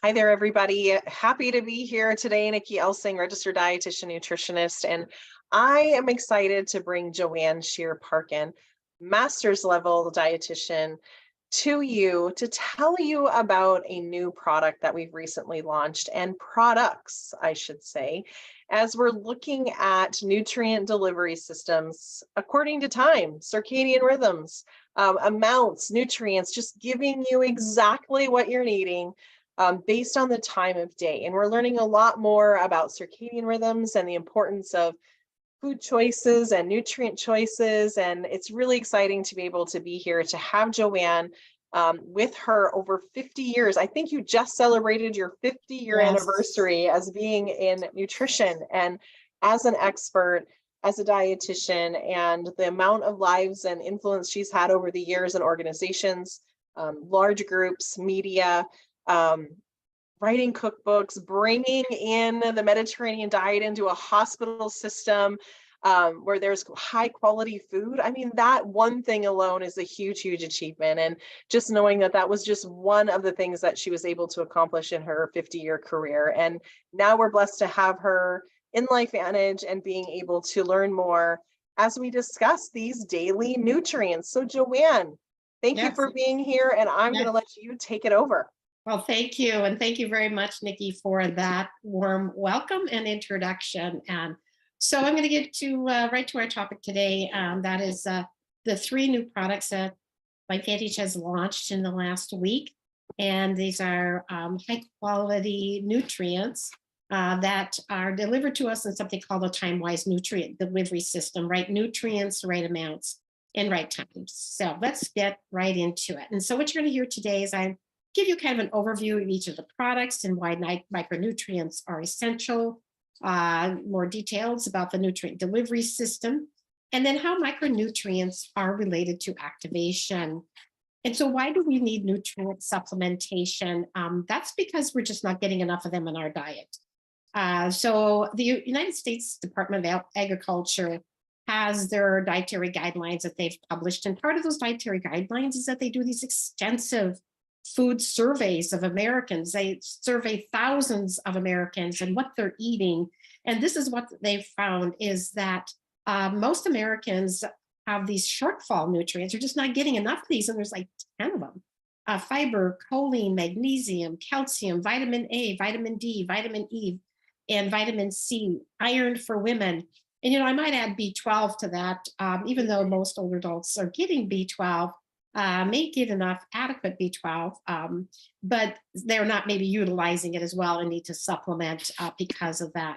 Hi there, everybody. Happy to be here today. Nikki Elsing, registered dietitian nutritionist, and I am excited to bring Joanne Shear Parkin, master's level dietitian, to you to tell you about a new product that we've recently launched and products, I should say, as we're looking at nutrient delivery systems according to time, circadian rhythms, amounts, nutrients, just giving you exactly what you're needing based on the time of day. And we're learning a lot more about circadian rhythms and the importance of food choices and nutrient choices. And it's really exciting to be able to be here to have Joanne with her over 50 years. I think you just celebrated your 50-year Yes. anniversary as being in nutrition and as an expert, as a dietitian, and the amount of lives and influence she's had over the years in organizations, large groups, media, um, writing cookbooks, bringing in the Mediterranean diet into a hospital system where there's high quality food. I mean, that one thing alone is a huge, huge achievement. And just knowing that that was just one of the things that she was able to accomplish in her 50-year career. And now we're blessed to have her in LifeVantage and being able to learn more as we discuss these daily nutrients. So Joanne, thank you Yes. for being here, and I'm Yes. going to let you take it over. Well, thank you. And thank you very much, Nikki, for that warm welcome and introduction. And so I'm going to get to right to our topic today. That is the three new products that LifeVantage has launched in the last week. And these are high quality nutrients that are delivered to us in something called a Timewise nutrient delivery system, right? Nutrients, right amounts, and right times. So let's get right into it. And so what you're going to hear today is I give you kind of an overview of each of the products and why micronutrients are essential, more details about the nutrient delivery system, and then how micronutrients are related to activation. And so why do we need nutrient supplementation? That's because we're just not getting enough of them in our diet. So the United States Department of Agriculture has their dietary guidelines that they've published. And part of those dietary guidelines is that they do these extensive food surveys of Americans. They survey thousands of Americans and what they're eating. And this is what they've found is that most Americans have these shortfall nutrients. They're just not getting enough of these. And there's like 10 of them. Fiber, choline, magnesium, calcium, vitamin A, vitamin D, vitamin E, and vitamin C, iron for women. And, I might add B12 to that, even though most older adults are getting B12, may get enough adequate B12, but they're not maybe utilizing it as well and need to supplement because of that.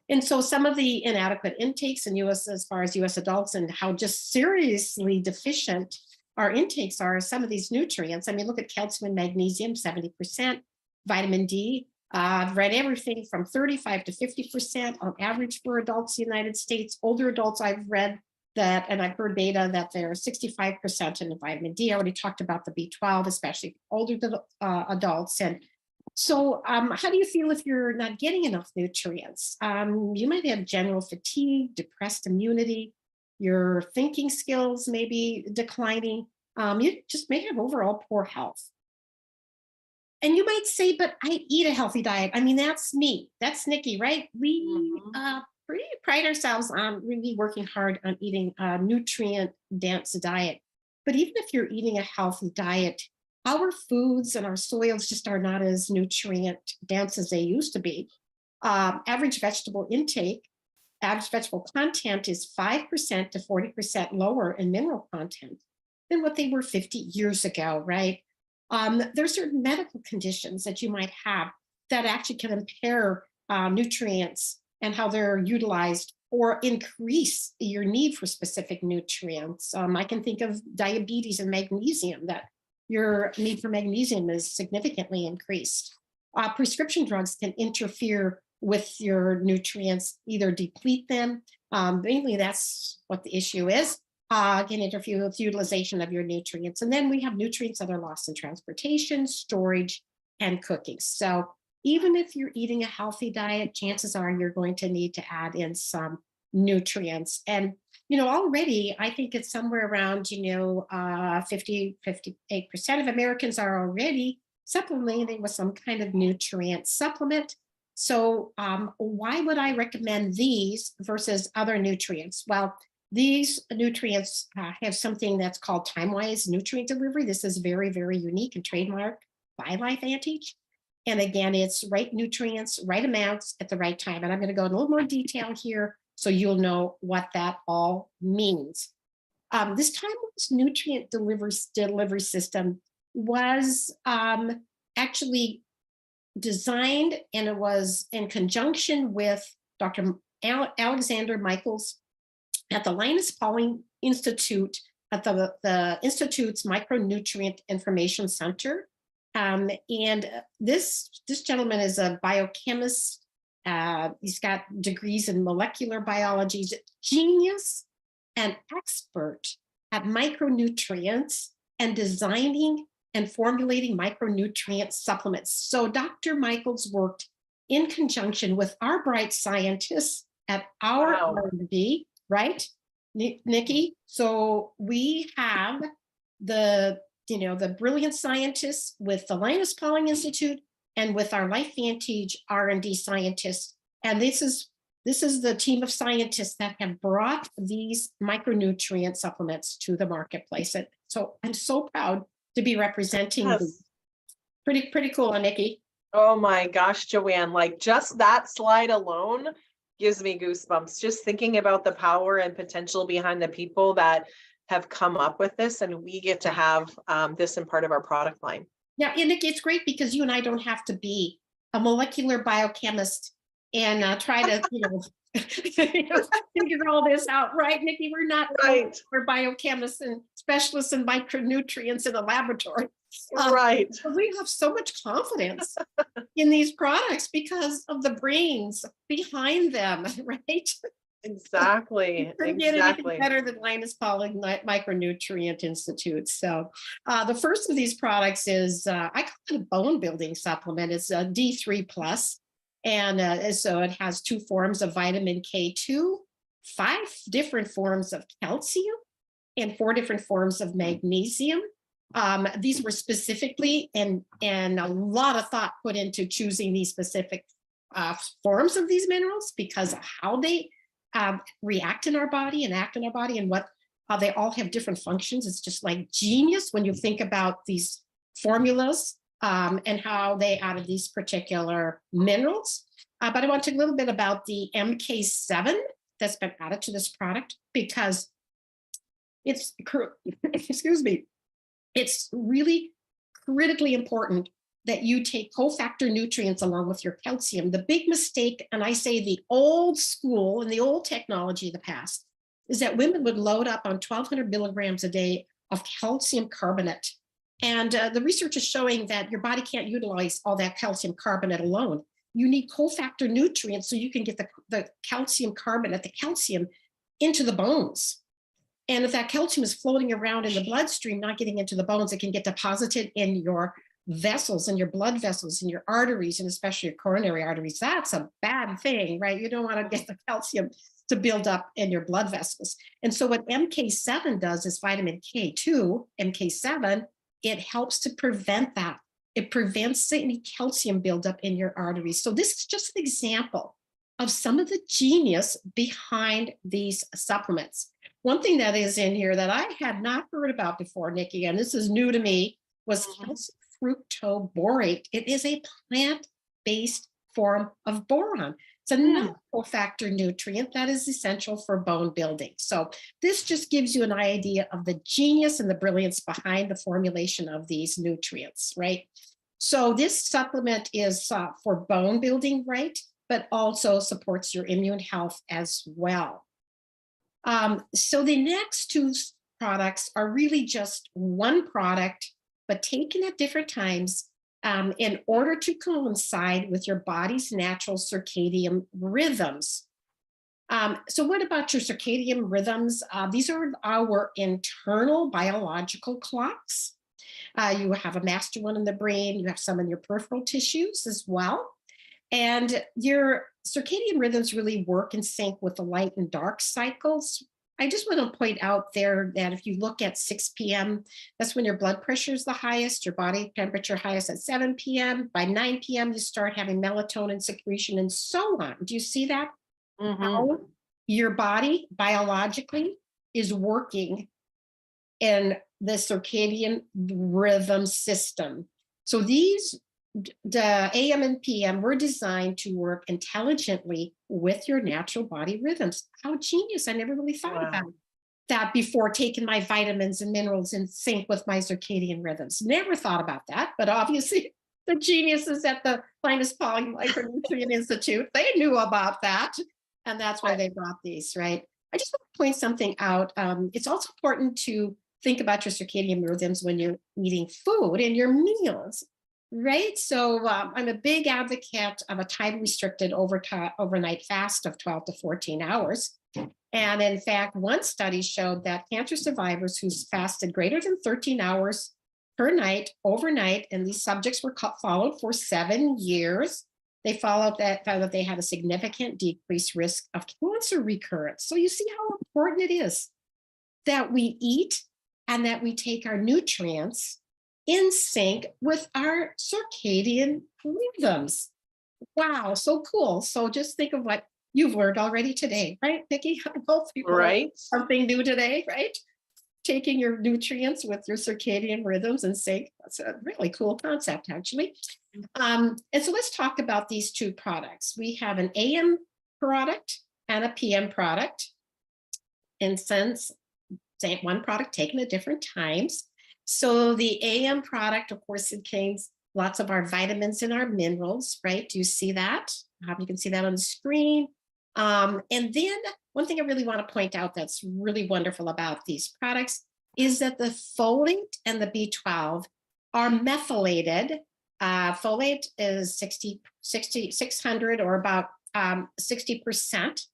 And so some of the inadequate intakes in US, as far as US adults, and how just seriously deficient our intakes are, some of these nutrients. I mean, look at calcium and magnesium, 70%, vitamin D. I've read everything from 35 to 50% on average for adults in the United States. Older adults, I've read that, and I've heard data that they're 65% in the vitamin D. I already talked about the B12, especially older adults. And so how do you feel if you're not getting enough nutrients? You might have general fatigue, depressed immunity, your thinking skills may be declining. You just may have overall poor health. And you might say, but I eat a healthy diet. I mean, that's me. That's Nikki, right? We really pride ourselves on really working hard on eating a nutrient-dense diet. But even if you're eating a healthy diet, our foods and our soils just are not as nutrient-dense as they used to be. Average vegetable intake, average vegetable content is 5% to 40% lower in mineral content than what they were 50 years ago, right? There are certain medical conditions that you might have that actually can impair nutrients and how they're utilized or increase your need for specific nutrients. I can think of diabetes and magnesium, that your need for magnesium is significantly increased. Prescription drugs can interfere with your nutrients, either deplete them. Mainly that's what the issue is. Can interfere with utilization of your nutrients. And then we have nutrients that are lost in transportation, storage, and cooking. So even if you're eating a healthy diet, chances are you're going to need to add in some nutrients. And, already I think it's somewhere around, 58% of Americans are already supplementing with some kind of nutrient supplement. So why would I recommend these versus other nutrients? Well, these nutrients have something that's called Timewise nutrient delivery. This is very, very unique and trademarked by LifeVantage. And again, it's right nutrients, right amounts at the right time. And I'm going to go in a little more detail here so you'll know what that all means. This Timewise nutrient delivery system was actually designed, and it was in conjunction with Dr. Alexander Michaels at the Linus Pauling Institute, at the Institute's Micronutrient Information Center. And this gentleman is a biochemist. He's got degrees in molecular biology. He's a genius and expert at micronutrients and designing and formulating micronutrient supplements. So Dr. Michaels worked in conjunction with our bright scientists at our R&D, right, Nikki? So we have the brilliant scientists with the Linus Pauling Institute and with our LifeVantage R&D scientists. And this is the team of scientists that have brought these micronutrient supplements to the marketplace. And so I'm so proud to be representing them. Pretty cool, Nikki. Oh my gosh, Joanne, like just that slide alone gives me goosebumps. Just thinking about the power and potential behind the people that have come up with this, and we get to have this in part of our product line. Yeah, and it's great because you and I don't have to be a molecular biochemist and try to, figure all this out, right, Nikki? We're not right. We're biochemists and specialists in micronutrients in the laboratory. Right. But we have so much confidence in these products because of the brains behind them, right? Exactly. Couldn't get anything better than Linus Pauling Micronutrient Institute. So the first of these products is, I call it a bone building supplement. It's a D3 plus. And so it has 2 forms of vitamin K2, 5 different forms of calcium, and 4 different forms of magnesium. These were specifically, and a lot of thought put into choosing these specific forms of these minerals because of how they react in our body and act in our body, and what they all have different functions. It's just like genius when you think about these formulas and how they added these particular minerals. But I want to talk a little bit about the MK7 that's been added to this product because it's, excuse me, it's really critically important that you take cofactor nutrients along with your calcium. The big mistake, and I say the old school and the old technology of the past, is that women would load up on 1,200 milligrams a day of calcium carbonate. And the research is showing that your body can't utilize all that calcium carbonate alone. You need cofactor nutrients so you can get the calcium carbonate, the calcium, into the bones. And if that calcium is floating around in the bloodstream, not getting into the bones, it can get deposited in your vessels, in your blood vessels, in your arteries, and especially your coronary arteries. That's a bad thing, right? You don't want to get the calcium to build up in your blood vessels. And so what MK7 does is vitamin K2, MK7, it helps to prevent that. It prevents any calcium buildup in your arteries. So this is just an example of some of the genius behind these supplements. One thing that is in here that I had not heard about before, Nikki, and this is new to me, was calcium fructoborate. It is a plant-based form of boron. It's another cofactor nutrient that is essential for bone building. So this just gives you an idea of the genius and the brilliance behind the formulation of these nutrients, right? So this supplement is for bone building, right? But also supports your immune health as well. So the next 2 products are really just one product, but taken at different times in order to coincide with your body's natural circadian rhythms. So what about your circadian rhythms? These are our internal biological clocks. You have a master one in the brain, you have some in your peripheral tissues as well. And your circadian rhythms really work in sync with the light and dark cycles I just want to point out there that if you look at 6 p.m., that's when your blood pressure is the highest, your body temperature highest at 7 p.m. By 9 p.m., you start having melatonin secretion and so on. Do you see that? Hmm. How your body biologically is working in the circadian rhythm system. So the AM and PM were designed to work intelligently with your natural body rhythms. How genius. I never really thought about Wow. that before taking my vitamins and minerals in sync with my circadian rhythms. Never thought about that, but obviously the geniuses at the Linus Pauling Micronutrient Institute, they knew about that. And that's why I- they brought these, right? I just want to point something out. It's also important to think about your circadian rhythms when you're eating food and your meals, right? So I'm a big advocate of a time restricted overnight fast of 12 to 14 hours. And in fact, one study showed that cancer survivors who fasted greater than 13 hours per night overnight, and these subjects were followed for 7 years, they found that they had a significant decreased risk of cancer recurrence. So you see how important it is that we eat and that we take our nutrients in sync with our circadian rhythms. Wow, so cool. So just think of what you've learned already today, right, Nikki? Most people learn Right. something new today, right? Taking your nutrients with your circadian rhythms and sync. That's a really cool concept, actually. And so let's talk about these two products. We have an AM product and a PM product. And since same one product taken at different times. So the AM product, of course, contains lots of our vitamins and our minerals, right? Do you see that? You can see that on the screen. And then one thing I really want to point out that's really wonderful about these products is that the folate and the B12 are methylated. Folate is 600 or about 60%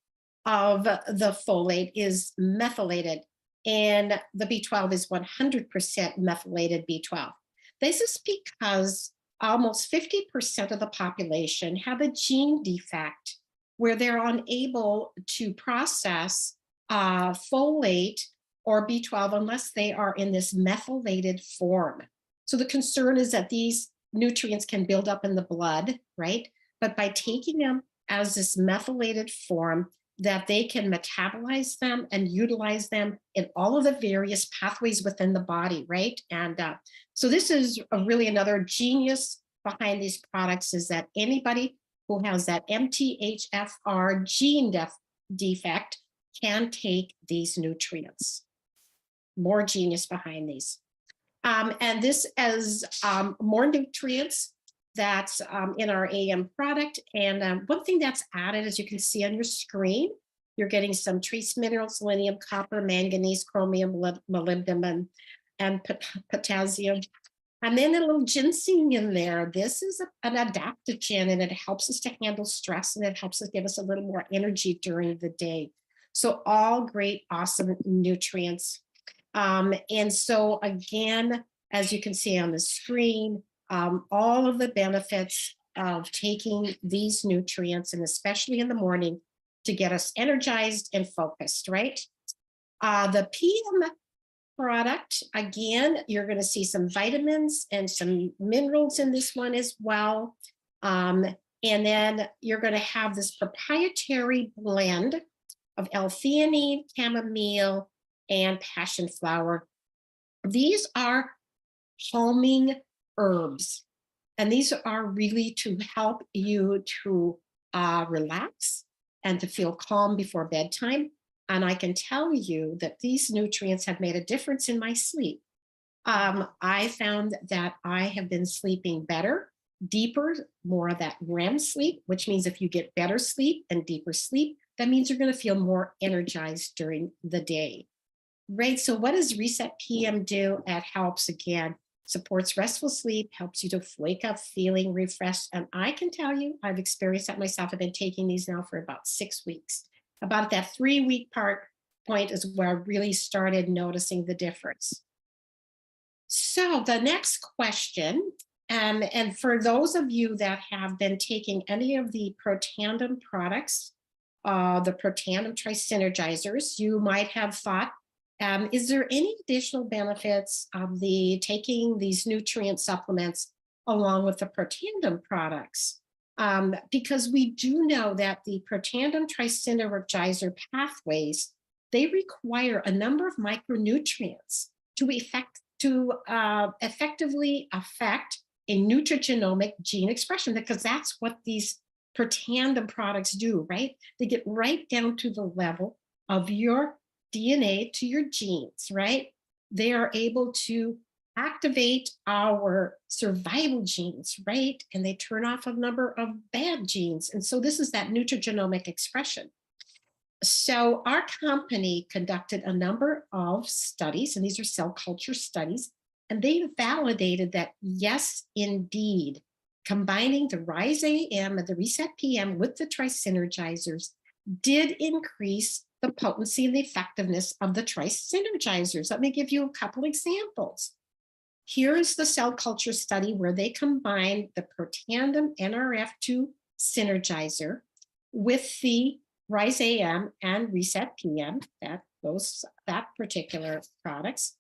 of the folate is methylated, and the B12 is 100% methylated B12. This is because almost 50% of the population have a gene defect where they're unable to process folate or B12 unless they are in this methylated form. So the concern is that these nutrients can build up in the blood, right? But by taking them as this methylated form, that they can metabolize them and utilize them in all of the various pathways within the body, right? And so this is really another genius behind these products, is that anybody who has that MTHFR gene defect can take these nutrients. More genius behind these. And this is more nutrients that's in our AM product. And one thing that's added, as you can see on your screen, you're getting some trace minerals, selenium, copper, manganese, chromium, molybdenum, and potassium. And then a little ginseng in there. This is an adaptogen, and it helps us to handle stress, and it helps us give us a little more energy during the day. So all great, awesome nutrients. And so again, as you can see on the screen, all of the benefits of taking these nutrients, and especially in the morning, to get us energized and focused, right? The PM product, again, you're going to see some vitamins and some minerals in this one as well. And then you're going to have this proprietary blend of L-theanine, chamomile, and passion flower. These are calming herbs, and these are really to help you to relax and to feel calm before bedtime. And I can tell you that these nutrients have made a difference in my sleep. I found that I have been sleeping better, deeper, more of that REM sleep, which means if you get better sleep and deeper sleep, that means you're going to feel more energized during the day. Right. So what does Reset PM do? It helps, again, supports restful sleep, helps you to wake up feeling refreshed. And I can tell you, I've experienced that myself. I've been taking these now for about 6 weeks. About that 3-week point is where I really started noticing the difference. So the next question, and for those of you that have been taking any of the Protandem products, the Protandim Trisynergizers, you might have thought, is there any additional benefits of the taking these nutrient supplements along with the Protandim products? Because we do know that the Protandim Trisynergizer pathways, they require a number of micronutrients to effectively affect a nutrigenomic gene expression, because that's what these Protandim products do, right? They get right down to the level of your DNA to your genes, right? They are able to activate our survival genes, right? And they turn off a number of bad genes. And so this is that nutrigenomic expression. So our company conducted a number of studies, and these are cell culture studies, and they validated that, yes, indeed, combining the Rise AM and the Reset PM with the trisynergizers did increase the potency and the effectiveness of the trisynergizers. Let me give you a couple examples. Here is the cell culture study where they combined the Protandim NRF2 synergizer with the Rise AM and Reset PM, that particular products,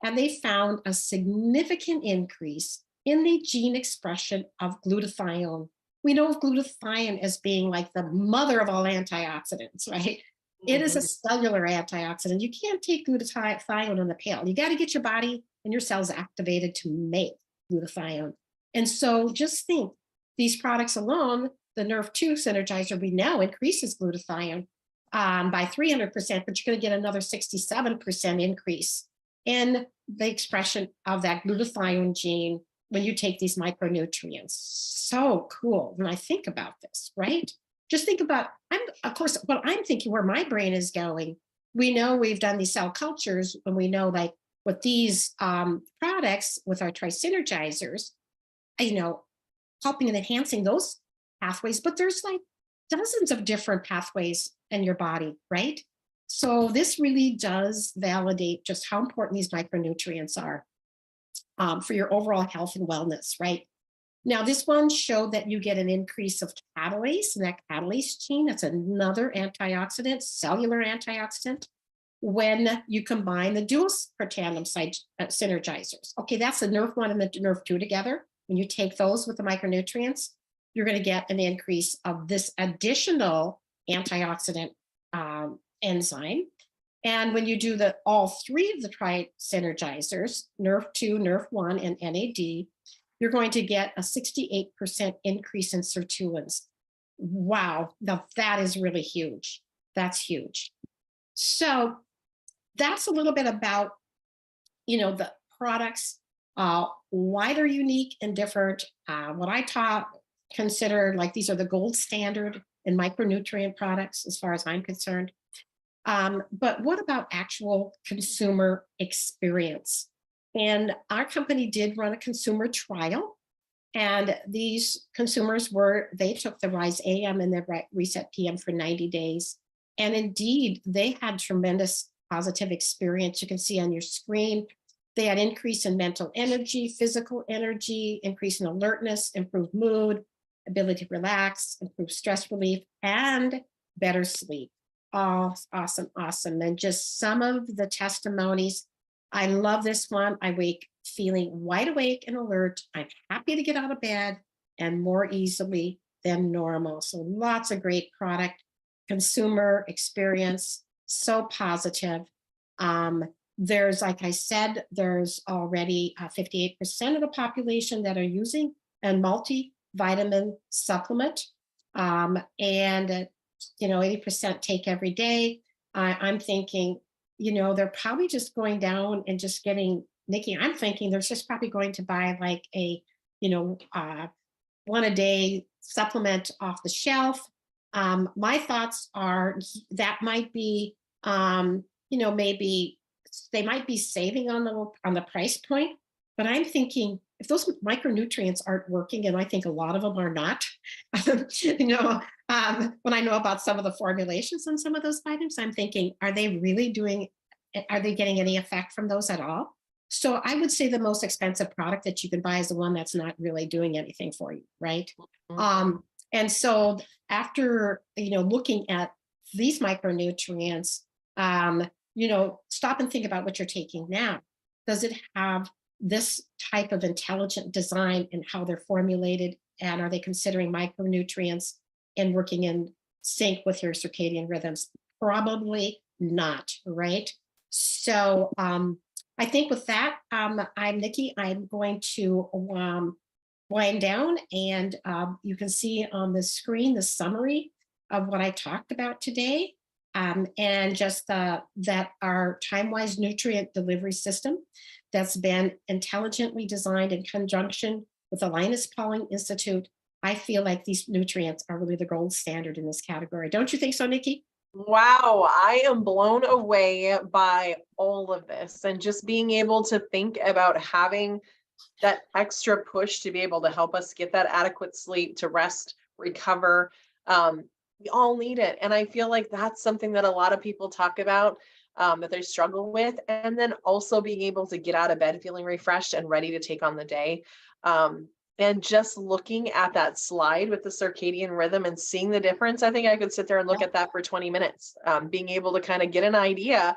and they found a significant increase in the gene expression of glutathione. We know of glutathione as being like the mother of all antioxidants, right? It is a Mhm. cellular antioxidant. You can't take glutathione in the pill. You got to get your body and your cells activated to make glutathione. And so just think, these products alone, the NRF2 synergizer, we know increases glutathione by 300%, but you're going to get another 67% increase in the expression of that glutathione gene when you take these micronutrients. So cool when I think about this, right? Just think about, of course, what I'm thinking, where my brain is going. We know we've done these cell cultures, and we know like with these products, with our trisynergizers, helping and enhancing those pathways, but there's like dozens of different pathways in your body, right? So this really does validate just how important these micronutrients are for your overall health and wellness, right? Now, this one showed that you get an increase of catalase, and that catalase gene, that's another antioxidant, cellular antioxidant, when you combine the dual Protandim synergizers. Okay, that's the NRF1 and the NRF2 together. When you take those with the micronutrients, you're going to get an increase of this additional antioxidant enzyme. And when you do all three of the trisynergizers, NRF2, NRF1, and NAD, you're going to get a 68% increase in sirtuins. Wow, now that is really huge. That's huge. So that's a little bit about, the products, why they're unique and different. What I consider like these are the gold standard in micronutrient products, as far as I'm concerned. But what about actual consumer experience? And our company did run a consumer trial. And these consumers they took the Rise AM and the Reset PM for 90 days. And indeed, they had tremendous positive experience. You can see on your screen, they had increase in mental energy, physical energy, increase in alertness, improved mood, ability to relax, improved stress relief, and better sleep. Oh, awesome, awesome. And just some of the testimonies. I love this one. I wake feeling wide awake and alert. I'm happy to get out of bed and more easily than normal. So lots of great product consumer experience, so positive. There's, like I said, there's already 58% of the population that are using a multivitamin supplement. And 80% take every day. I'm thinking, they're probably just going down and just getting, Nikki, I'm thinking they're just probably going to buy like a, one a day supplement off the shelf. My thoughts are that might be, maybe they might be saving on the price point, but I'm thinking if those micronutrients aren't working, and I think a lot of them are not, when I know about some of the formulations on some of those items, I'm thinking, are they getting any effect from those at all? So I would say the most expensive product that you can buy is the one that's not really doing anything for you, right? Mhm. And so after, looking at these micronutrients, stop and think about what you're taking now. Does it have this type of intelligent design in how they're formulated? And are they considering micronutrients and working in sync with your circadian rhythms? Probably not, right? So I think with that, I'm Nikki. I'm going to wind down, and you can see on the screen the summary of what I talked about today, and just that our Timewise nutrient delivery system that's been intelligently designed in conjunction with the Linus Pauling Institute. I feel like these nutrients are really the gold standard in this category. Don't you think so, Nikki? Wow, I am blown away by all of this, and just being able to think about having that extra push to be able to help us get that adequate sleep, to rest, recover. We all need it. And I feel like that's something that a lot of people talk about, that they struggle with. And then also being able to get out of bed feeling refreshed and ready to take on the day. And just looking at that slide with the circadian rhythm and seeing the difference, I think I could sit there and look Yeah. at that for 20 minutes, being able to kind of get an idea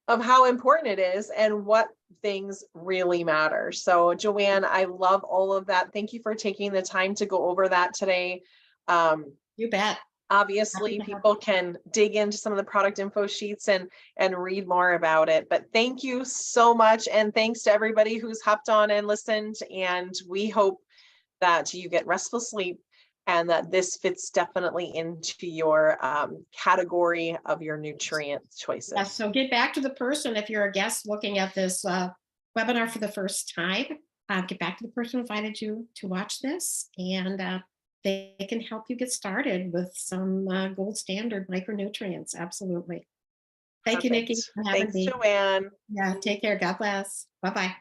of how important it is and what things really matter. So, Joanne, I love all of that. Thank you for taking the time to go over that today. Um, You bet. Happy Obviously, to have people can dig into some of the product info sheets and read more about it. But thank you so much, and thanks to everybody who's hopped on and listened. And we hope that you get restful sleep, and that this fits definitely into your category of your nutrient choices. Yes, so get back to the person if you're a guest looking at this webinar for the first time. Get back to the person who invited you to watch this, and they can help you get started with some gold standard micronutrients. Absolutely. Thank you, Nikki, Perfect. for having Thanks, me. Joanne. Yeah, take care. God bless. Bye-bye.